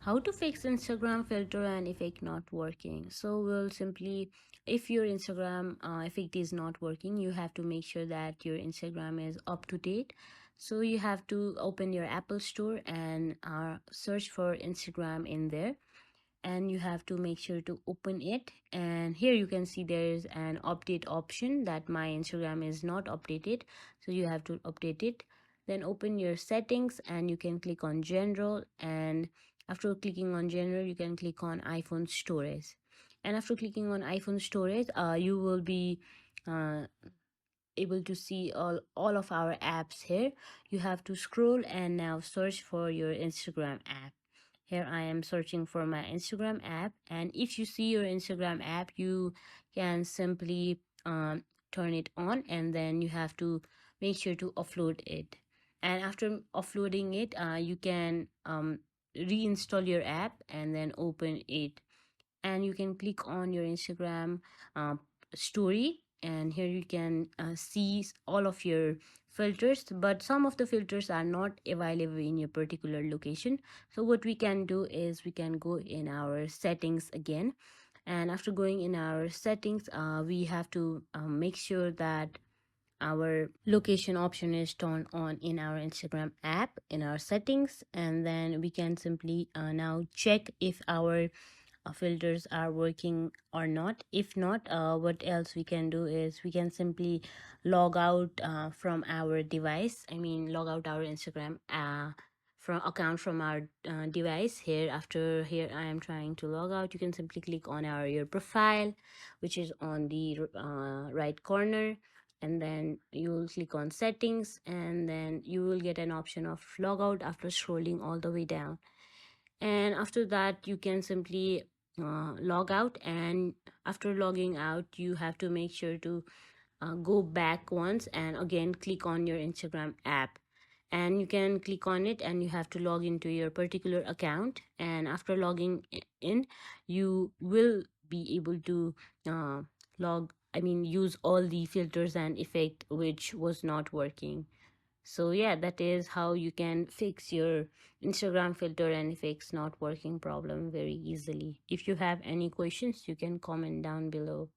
How to fix Instagram filter and effect not working. So we'll simply, if your Instagram effect is not working, you have to make sure that your Instagram is up to date. So you have to open your Apple Store and search for Instagram in there, and you have to make sure to open it. And here you can see there is an update option that my Instagram is not updated, so you have to update it. Then open your settings and you can click on general, and after clicking on general you can click on iPhone storage. And after clicking on iPhone storage, you will be uh, able to see all of our apps here. You have to scroll and now search for your Instagram app. Here I am searching for my Instagram app, and if you see your Instagram app, you can simply turn it on, and then you have to make sure to upload it. And after uploading it, you can reinstall your app and then open it, and you can click on your Instagram uh, story, and here you can see all of your filters, but some of the filters are not available in your particular location. So what we can do is we can go in our settings again, and after going in our settings, we have to make sure that our location option is turned on in our Instagram app in our settings, and then we can simply now check if our filters are working or not. If not, what else we can do is we can simply log out from our device, I mean log out our Instagram from account from our device. Here, after here I am trying to log out, you can simply click on your profile, which is on the right corner, and then you will click on settings, and then you will get an option of log out after scrolling all the way down. And after that you can simply log out, and after logging out you have to make sure to go back once and again click on your Instagram app, and you can click on it and you have to log into your particular account. And after logging in, you will be able to uh, use all the filters and effect which was not working. So yeah, that is how you can fix your Instagram filter and effects not working problem very easily. If you have any questions, you can comment down below.